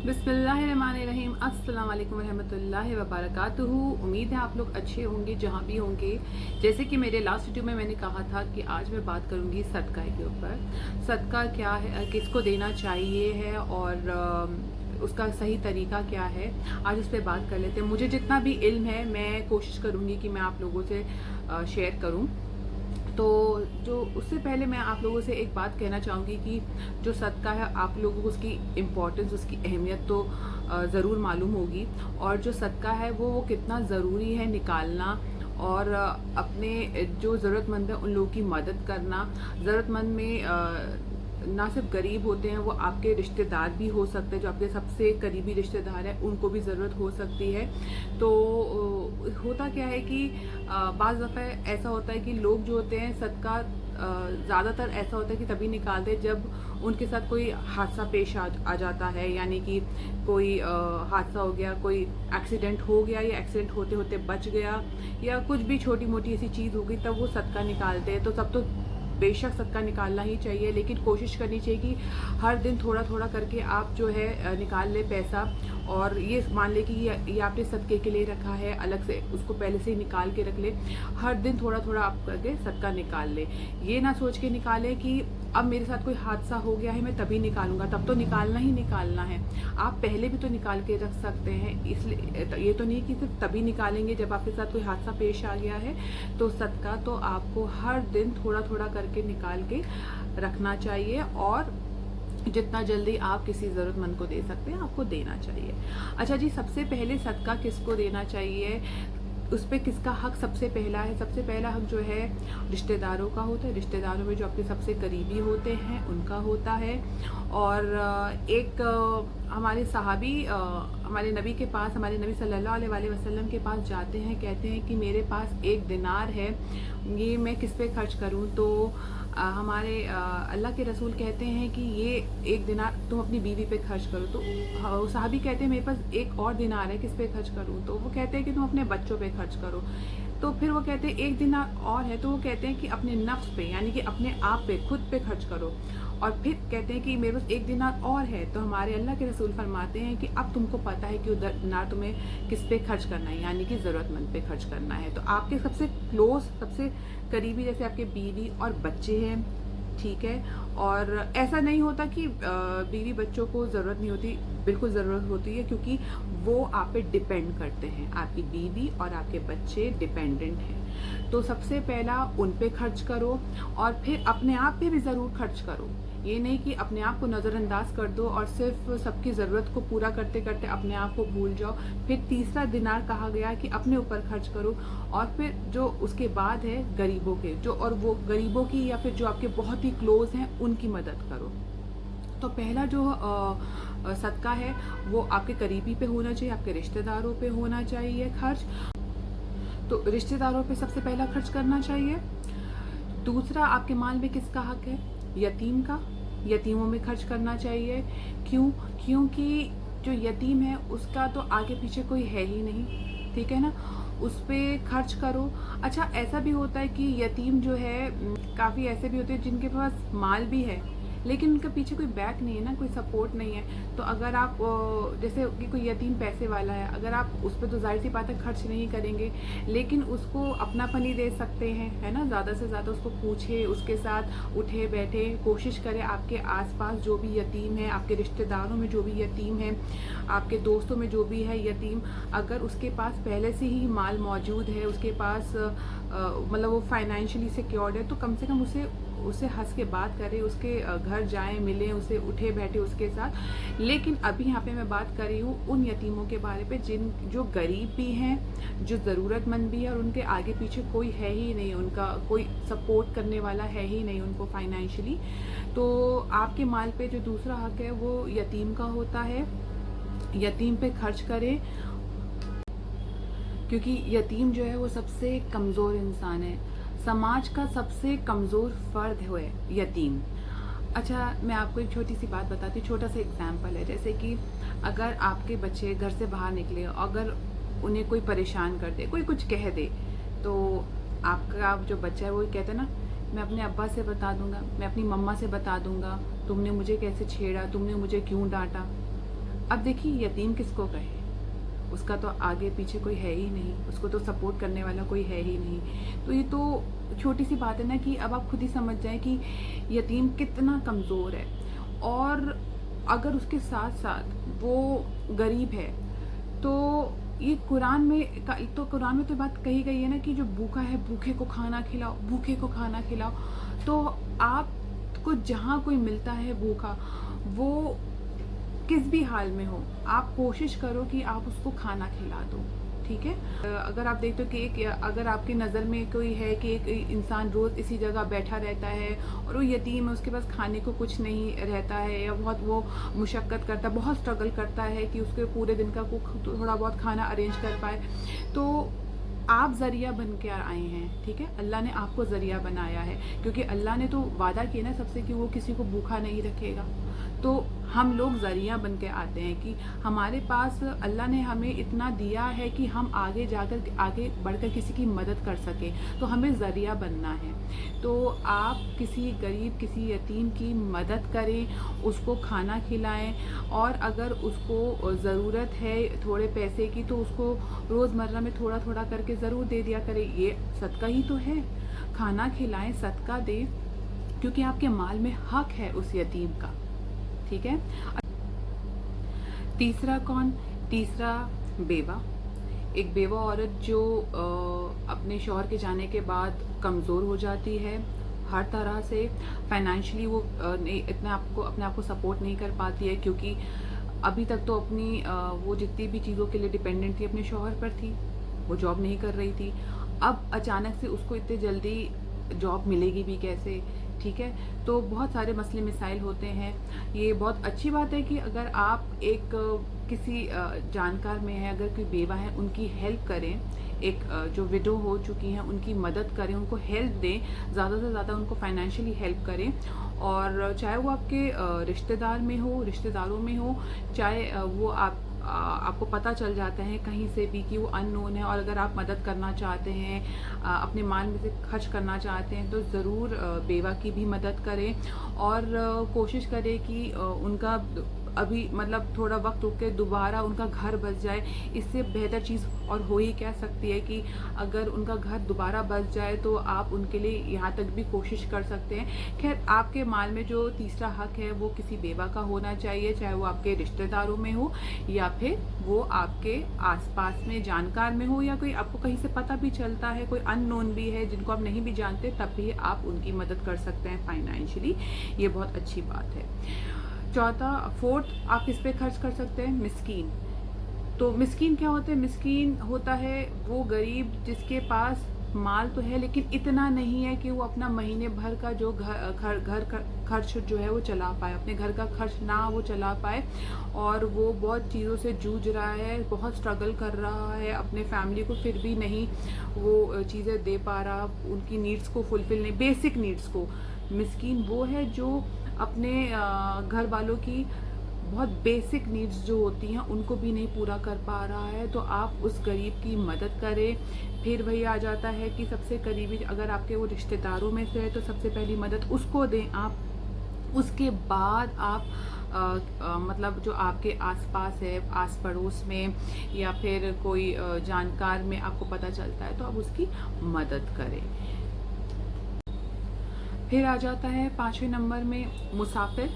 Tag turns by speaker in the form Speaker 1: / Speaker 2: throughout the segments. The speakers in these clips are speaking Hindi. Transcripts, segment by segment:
Speaker 1: बिस्मिल्लाहिर्रहमानिर्रहीम। अस्सलाम वालेकुम रहमतुल्लाहि व बरकातुहू। उम्मीद है आप लोग अच्छे होंगे जहाँ भी होंगे। जैसे कि मेरे लास्ट वीडियो में मैंने कहा था कि आज मैं बात करूँगी सदका के ऊपर। सदका क्या है, किसको देना चाहिए है और उसका सही तरीका क्या है, आज उस पर बात कर लेते हैं। मुझे जितना भी इल्म है मैं कोशिश करूँगी कि मैं आप लोगों से शेयर करूँ। तो जो उससे पहले मैं आप लोगों से एक बात कहना चाहूँगी कि जो सदका है आप लोगों को उसकी इम्पोर्टेंस, उसकी अहमियत तो ज़रूर मालूम होगी। और जो सदका है वो कितना ज़रूरी है निकालना, और अपने जो ज़रूरतमंद है उन लोगों की मदद करना। ज़रूरतमंद में ना सिर्फ गरीब होते हैं, वो आपके रिश्तेदार भी हो सकते हैं। जो आपके सबसे करीबी रिश्तेदार हैं उनको भी ज़रूरत हो सकती है। तो होता क्या है कि बाज़ दफ़ा ऐसा होता है कि लोग जो होते हैं सदका ज़्यादातर ऐसा होता है कि तभी निकालते हैं जब उनके साथ कोई हादसा पेश आ जाता है। यानी कि कोई हादसा हो गया, कोई एक्सीडेंट हो गया या एक्सीडेंट होते होते बच गया, या कुछ भी छोटी मोटी ऐसी चीज़ हो गई, तब वो सदका निकालते हैं। तो सब तो बेशक सदका निकालना ही चाहिए, लेकिन कोशिश करनी चाहिए कि हर दिन थोड़ा थोड़ा करके आप जो है निकाल ले पैसा। और ये मान ले कि ये आपने सदके के लिए रखा है, अलग से उसको पहले से ही निकाल के रख ले। हर दिन थोड़ा थोड़ा आप करके सदका निकाल ले। ये ना सोच के निकाले कि अब मेरे साथ कोई हादसा हो गया है मैं तभी निकालूंगा। तब तो निकालना ही निकालना है। आप पहले भी तो निकाल के रख सकते हैं। इसलिए ये तो नहीं कि सिर्फ तभी निकालेंगे जब आपके साथ कोई हादसा पेश आ गया है। तो सदका तो आपको हर दिन थोड़ा थोड़ा करके निकाल के रखना चाहिए, और जितना जल्दी आप किसी ज़रूरतमंद को दे सकते हैं आपको देना चाहिए। अच्छा जी, सबसे पहले सदका किसको देना चाहिए, उस पर किसका हक सबसे पहला है। सबसे पहला हक जो है रिश्तेदारों का होता है। रिश्तेदारों में जो आपके सबसे करीबी होते हैं उनका होता है। और एक हमारे सहाबी हमारे नबी के पास, हमारे नबी सल्लल्लाहु अलैहि वसल्लम के पास जाते हैं, कहते हैं कि मेरे पास एक दिनार है, ये मैं किस पे खर्च करूं। तो हमारे अल्लाह के रसूल कहते हैं कि ये एक दिनार तुम अपनी बीवी पे खर्च करो। तो साहबी कहते हैं मेरे पास एक और दिनार है, किस पे खर्च करूं। तो वो कहते हैं कि तुम अपने बच्चों पे खर्च करो। तो फिर वो कहते हैं एक दिनार और है, तो वो कहते हैं कि अपने नफ्स पे, यानी कि अपने आप पे, खुद पे खर्च करो। और फिर कहते हैं कि मेरे पास एक दिनार और है। तो हमारे अल्लाह के रसूल फरमाते हैं कि अब तुमको पता है कि उधर दिनार तुम्हें किस पे खर्च करना है, यानी कि ज़रूरतमंद पे खर्च करना है। तो आपके सबसे क्लोज, सबसे करीबी जैसे आपके बीवी और बच्चे हैं, ठीक है। और ऐसा नहीं होता कि बीवी बच्चों को ज़रूरत नहीं होती, बिल्कुल ज़रूरत होती है, क्योंकि वो आप पे डिपेंड करते हैं। आपकी बीवी और आपके बच्चे डिपेंडेंट हैं। तो सबसे पहला उन पे खर्च करो, और फिर अपने आप पे भी ज़रूर खर्च करो। ये नहीं कि अपने आप को नज़रअंदाज कर दो और सिर्फ सबकी ज़रूरत को पूरा करते करते अपने आप को भूल जाओ। फिर तीसरा दिनार कहा गया कि अपने ऊपर खर्च करो। और फिर जो उसके बाद है गरीबों के, जो, और वो गरीबों की या फिर जो आपके बहुत ही क्लोज हैं उनकी मदद करो। तो पहला जो सदका है वो आपके करीबी पे होना चाहिए, आपके रिश्तेदारों पे होना चाहिए खर्च। तो रिश्तेदारों पे सबसे पहला खर्च करना चाहिए। दूसरा, आपके माल में किसका हक है, यतीम का। यतीमों में खर्च करना चाहिए। क्यों? क्योंकि जो यतीम है उसका तो आगे पीछे कोई है ही नहीं, ठीक है ना, उस पर खर्च करो। अच्छा, ऐसा भी होता है कि यतीम जो है, काफ़ी ऐसे भी होते हैं जिनके पास माल भी है लेकिन उनके पीछे कोई बैक नहीं है ना, कोई सपोर्ट नहीं है। तो अगर आप जैसे कि कोई यतीम पैसे वाला है, अगर आप उस पर तो जाहिर सी बात है खर्च नहीं करेंगे, लेकिन उसको अपनापन ही दे सकते हैं, है ना। ज़्यादा से ज़्यादा उसको पूछे, उसके साथ उठे बैठे, कोशिश करें। आपके आसपास जो भी यतीम है, आपके रिश्तेदारों में जो भी यतीम है, आपके दोस्तों में जो भी है यतीम, अगर उसके पास पहले से ही माल मौजूद है, उसके पास मतलब वो फाइनेंशियली सिक्योर्ड है, तो कम से कम उसे हंस के बात करें, उसके घर जाएं, मिलें, उसे उठे बैठे उसके साथ। लेकिन अभी यहाँ पे मैं बात कर रही हूँ उन यतीमों के बारे पे जो गरीब भी हैं, जो ज़रूरतमंद भी है, और उनके आगे पीछे कोई है ही नहीं, उनका कोई सपोर्ट करने वाला है ही नहीं उनको फाइनेंशियली। तो आपके माल पे जो दूसरा हक है वो यतीम का होता है। यतीम पे खर्च करें, क्योंकि यतीम जो है वो सबसे कमज़ोर इंसान है, समाज का सबसे कमज़ोर फ़र्द है यतीम। अच्छा, मैं आपको एक छोटी सी बात बताती हूँ, छोटा सा एग्जाम्पल है। जैसे कि अगर आपके बच्चे घर से बाहर निकले, अगर उन्हें कोई परेशान कर दे, कोई कुछ कह दे, तो आपका जो बच्चा है वो कहता है ना, मैं अपने अब्बा से बता दूंगा, मैं अपनी मम्मा से बता दूंगा, तुमने मुझे कैसे छेड़ा, तुमने मुझे क्यों डांटा। अब देखिए यतीम किसको कहे, उसका तो आगे पीछे कोई है ही नहीं, उसको तो सपोर्ट करने वाला कोई है ही नहीं। तो ये तो छोटी सी बात है ना कि अब आप खुद ही समझ जाएं कि यतीम कितना कमज़ोर है। और अगर उसके साथ साथ वो गरीब है तो ये कुरान में तो बात कही गई है ना कि जो भूखा है भूखे को खाना खिलाओ, भूखे को खाना खिलाओ। तो आपको जहाँ कोई मिलता है भूखा, वो किस भी हाल में हो, आप कोशिश करो कि आप उसको खाना खिला दो, ठीक है। अगर आप देखते हो कि अगर आपकी नज़र में कोई है कि एक इंसान रोज़ इसी जगह बैठा रहता है और वो यतीम है, उसके पास खाने को कुछ नहीं रहता है या बहुत वो मुशक्क़त करता है, बहुत स्ट्रगल करता है कि उसके पूरे दिन का थोड़ा बहुत खाना अरेंज कर पाए, तो आप ज़रिया बन के आए हैं, ठीक है। अल्लाह ने आपको ज़रिया बनाया है, क्योंकि अल्लाह ने तो वादा किया ना सबसे कि वो किसी को भूखा नहीं रखेगा। तो हम लोग ज़रिया बन के आते हैं कि हमारे पास अल्लाह ने हमें इतना दिया है कि हम आगे जाकर आगे बढ़कर किसी की मदद कर सकें, तो हमें ज़रिया बनना है। तो आप किसी गरीब, किसी यतीम की मदद करें, उसको खाना खिलाएं, और अगर उसको ज़रूरत है थोड़े पैसे की तो उसको रोज़मर्रा में थोड़ा थोड़ा करके ज़रूर दे दिया करें। ये सदका ही तो है, खाना खिलाएं, सदका दें, क्योंकि आपके माल में हक है उस यतीम का, ठीक है। तीसरा कौन? तीसरा बेवा। एक बेवा औरत जो अपने शौहर के जाने के बाद कमज़ोर हो जाती है हर तरह से, फाइनेंशियली वो इतना अपने आप को सपोर्ट नहीं कर पाती है, क्योंकि अभी तक तो अपनी वो जितनी भी चीज़ों के लिए डिपेंडेंट थी अपने शौहर पर थी, वो जॉब नहीं कर रही थी। अब अचानक से उसको इतने जल्दी जॉब मिलेगी भी कैसे, ठीक है। तो बहुत सारे मसले मिसाइल होते हैं। ये बहुत अच्छी बात है कि अगर आप एक किसी जानकार में है, अगर कोई बेवा है, उनकी हेल्प करें, एक जो विडो हो चुकी हैं उनकी मदद करें, उनको हेल्प दें, ज़्यादा से ज़्यादा उनको फाइनेंशियली हेल्प करें। और चाहे वो आपके रिश्तेदारों में हो, चाहे वो आपको पता चल जाता है कहीं से भी कि वो अननोन है, और अगर आप मदद करना चाहते हैं, अपने माल में से खर्च करना चाहते हैं, तो ज़रूर बेवा की भी मदद करें। और कोशिश करें कि उनका अभी मतलब थोड़ा वक्त रुक के दोबारा उनका घर बस जाए। इससे बेहतर चीज़ और हो ही क्या सकती है कि अगर उनका घर दोबारा बस जाए तो आप उनके लिए यहाँ तक भी कोशिश कर सकते हैं। खैर, आपके माल में जो तीसरा हक है वो किसी बेवा का होना चाहिए, चाहे वो आपके रिश्तेदारों में हो या फिर वो आपके आसपास में जानकार में हो, या कोई आपको कहीं से पता भी चलता है, कोई अननोन भी है जिनको आप नहीं भी जानते, तब भी आप उनकी मदद कर सकते हैं फाइनेंशियली। ये बहुत अच्छी बात है। फोर्थ, आप किस पे खर्च कर सकते हैं? मिस्कीन। तो मिस्कीन क्या होते हैं? मिस्कीन होता है वो गरीब जिसके पास माल तो है लेकिन इतना नहीं है कि वो अपना महीने भर का जो घर का खर्च जो है वो चला पाए, अपने घर का खर्च ना वो चला पाए, और वो बहुत चीज़ों से जूझ रहा है, बहुत स्ट्रगल कर रहा है अपने फैमिली को, फिर भी नहीं वो चीज़ें दे पा रहा, उनकी नीड्स को फुलफिल नहीं, बेसिक नीड्स को। मिस्कीन वो है जो अपने घर वालों की बहुत बेसिक नीड्स जो होती हैं उनको भी नहीं पूरा कर पा रहा है, तो आप उस गरीब की मदद करें। फिर वही आ जाता है कि सबसे करीबी अगर आपके वो रिश्तेदारों में से है तो सबसे पहली मदद उसको दें आप। उसके बाद आप मतलब जो आपके आसपास है, आस पड़ोस में या फिर कोई जानकार में आपको पता चलता है तो आप उसकी मदद करें। फिर आ जाता है 5वें नंबर में मुसाफिर,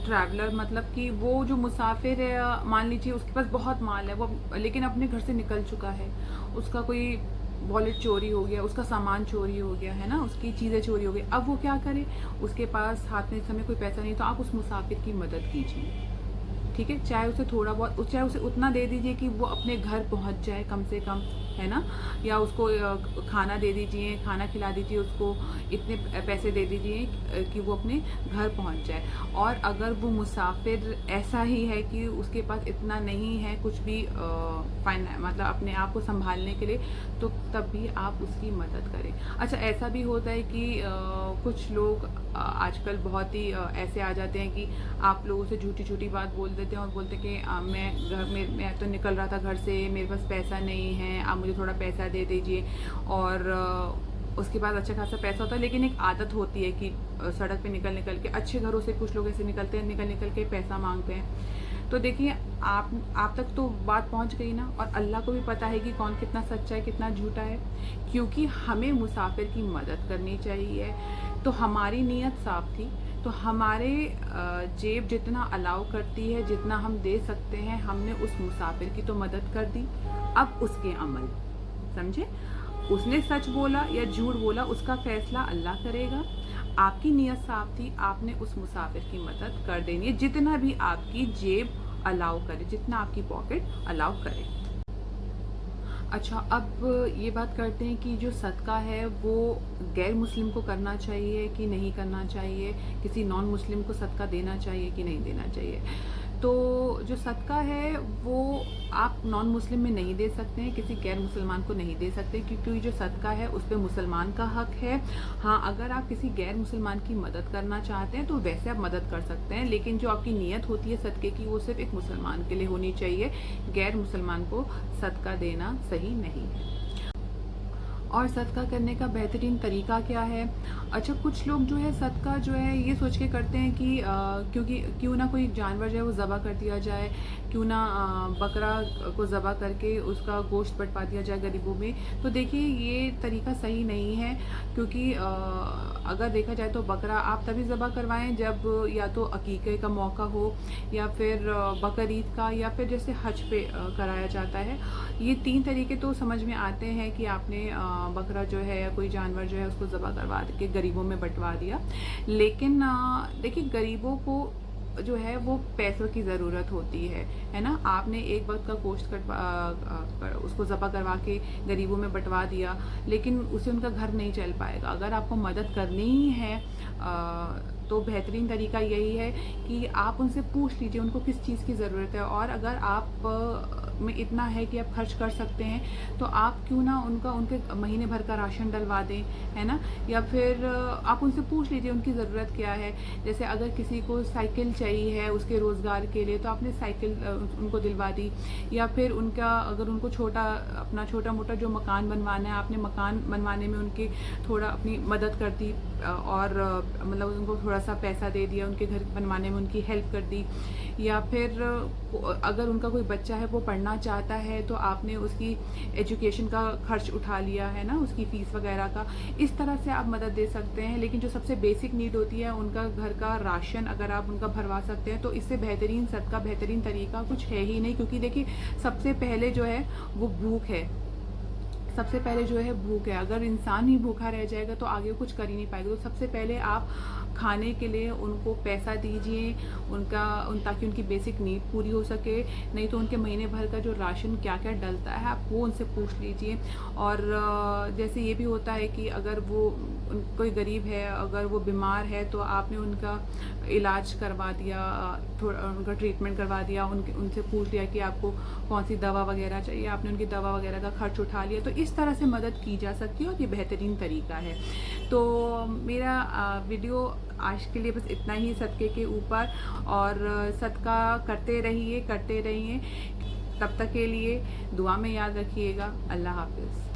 Speaker 1: ट्रैवलर। मतलब कि वो जो मुसाफिर है, मान लीजिए उसके पास बहुत माल है वो, लेकिन अपने घर से निकल चुका है, उसका कोई वॉलेट चोरी हो गया, उसका सामान चोरी हो गया है ना, उसकी चीज़ें चोरी हो गई। अब वो क्या करे, उसके पास हाथ में इस समय कोई पैसा नहीं, तो आप उस मुसाफिर की मदद कीजिए, ठीक है। चाहे उसे थोड़ा बहुत, चाहे उसे उतना दे दीजिए कि वो अपने घर पहुंच जाए कम से कम, है ना, या उसको खाना दे दीजिए, खाना खिला दीजिए, उसको इतने पैसे दे दीजिए कि वो अपने घर पहुंच जाए। और अगर वो मुसाफिर ऐसा ही है कि उसके पास इतना नहीं है कुछ भी मतलब अपने आप को संभालने के लिए, तो तब भी आप उसकी मदद करें। अच्छा, ऐसा भी होता है कि कुछ लोग आजकल बहुत ही ऐसे आ जाते हैं कि आप लोगों से झूठी झूठी बात बोल देते हैं और बोलते हैं कि मैं तो निकल रहा था घर से, मेरे पास पैसा नहीं है, आप मुझे थोड़ा पैसा दे दीजिए। और उसके बाद अच्छा खासा पैसा होता है, लेकिन एक आदत होती है कि सड़क पे निकल के अच्छे घरों से कुछ लोग ऐसे निकल के पैसा मांगते हैं। तो देखिए आप तक तो बात पहुंच गई ना, और अल्लाह को भी पता है कि कौन कितना सच्चा है कितना झूठा है, क्योंकि हमें मुसाफिर की मदद करनी चाहिए। तो हमारी नीयत साफ थी, तो हमारे जेब जितना अलाउ करती है, जितना हम दे सकते हैं, हमने उस मुसाफिर की तो मदद कर दी। अब उसके अमल समझे, उसने सच बोला या झूठ बोला उसका फैसला अल्लाह करेगा। आपकी नीयत साफ थी, आपने उस मुसाफिर की मदद कर देनी है, जितना भी आपकी जेब अलाउ करे, जितना आपकी पॉकेट अलाउ करे। अच्छा, अब ये बात करते हैं कि जो सदका है वो गैर मुस्लिम को करना चाहिए कि नहीं करना चाहिए, किसी नॉन मुस्लिम को सदका देना चाहिए कि नहीं देना चाहिए। तो जो सदका है वो आप नॉन मुस्लिम में नहीं दे सकते हैं, किसी गैर मुसलमान को नहीं दे सकते, क्योंकि जो सदका है उस पर मुसलमान का हक है। हाँ, अगर आप किसी गैर मुसलमान की मदद करना चाहते हैं तो वैसे आप मदद कर सकते हैं, लेकिन जो आपकी नीयत होती है सदके की वो सिर्फ एक मुसलमान के लिए होनी चाहिए, गैर मुसलमान को सदका देना सही नहीं है। और सदका करने का बेहतरीन तरीका क्या है? अच्छा, कुछ लोग जो है सदका जो है ये सोच के करते हैं कि क्योंकि क्यों ना कोई जानवर जो है वो ज़बह कर दिया जाए, क्यों ना बकरा को ज़बह करके उसका गोश्त बंटवा दिया जाए गरीबों में। तो देखिए ये तरीका सही नहीं है, क्योंकि अगर देखा जाए तो बकरा आप तभी ज़बह करवाएं जब या तो अकीक़े का मौका हो, या फिर बकर ईद का, या फिर जैसे हज पे कराया जाता है। ये 3 तरीके तो समझ में आते हैं कि आपने बकरा जो है या कोई जानवर जो है उसको ज़बह करवा के गरीबों में बंटवा दिया। लेकिन देखिए गरीबों को जो है वो पैसों की ज़रूरत होती है ना। आपने एक वक्त का गोश्त उसको ज़बह करवा के गरीबों में बंटवा दिया, लेकिन उससे उनका घर नहीं चल पाएगा। अगर आपको मदद करनी ही है तो बेहतरीन तरीका यही है कि आप उनसे पूछ लीजिए उनको किस चीज़ की ज़रूरत है, और अगर आप में इतना है कि आप खर्च कर सकते हैं तो आप क्यों ना उनके महीने भर का राशन डलवा दें, है ना। या फिर आप उनसे पूछ लीजिए उनकी ज़रूरत क्या है। जैसे अगर किसी को साइकिल चाहिए है उसके रोज़गार के लिए, तो आपने साइकिल उनको दिलवा दी। या फिर अगर उनको अपना छोटा मोटा जो मकान बनवाना है, आपने मकान बनवाने में उनकी थोड़ा अपनी मदद कर दी, और मतलब उनको थोड़ा सा पैसा दे दिया, उनके घर बनवाने में उनकी हेल्प कर दी। या फिर अगर उनका कोई बच्चा है वो पढ़ना चाहता है तो आपने उसकी एजुकेशन का खर्च उठा लिया, है ना, उसकी फ़ीस वगैरह का। इस तरह से आप मदद दे सकते हैं। लेकिन जो सबसे बेसिक नीड होती है उनका घर का राशन अगर आप उनका भरवा सकते हैं तो इससे बेहतरीन सदका, बेहतरीन तरीका कुछ है ही नहीं। क्योंकि देखिए सबसे पहले जो है वो भूख है, सबसे पहले जो है भूख है। अगर इंसान ही भूखा रह जाएगा तो आगे कुछ कर ही नहीं पाएगा। तो सबसे पहले आप खाने के लिए उनको पैसा दीजिए, ताकि उनकी बेसिक नीड पूरी हो सके। नहीं तो उनके महीने भर का जो राशन क्या क्या डलता है आप वो उनसे पूछ लीजिए। और जैसे ये भी होता है कि अगर वो कोई गरीब है, अगर वो बीमार है तो आपने उनका इलाज करवा दिया, थोड़ा उनका ट्रीटमेंट करवा दिया, उनसे पूछ लिया कि आपको कौन सी दवा वगैरह चाहिए, आपने उनकी दवा वगैरह का खर्च उठा लिया। तो इस तरह से मदद की जा सकती है और ये बेहतरीन तरीका है। तो मेरा वीडियो आज के लिए बस इतना ही सदके के ऊपर, और सदका करते रहिए। तब तक के लिए दुआ में याद रखिएगा। अल्लाह हाफिज़।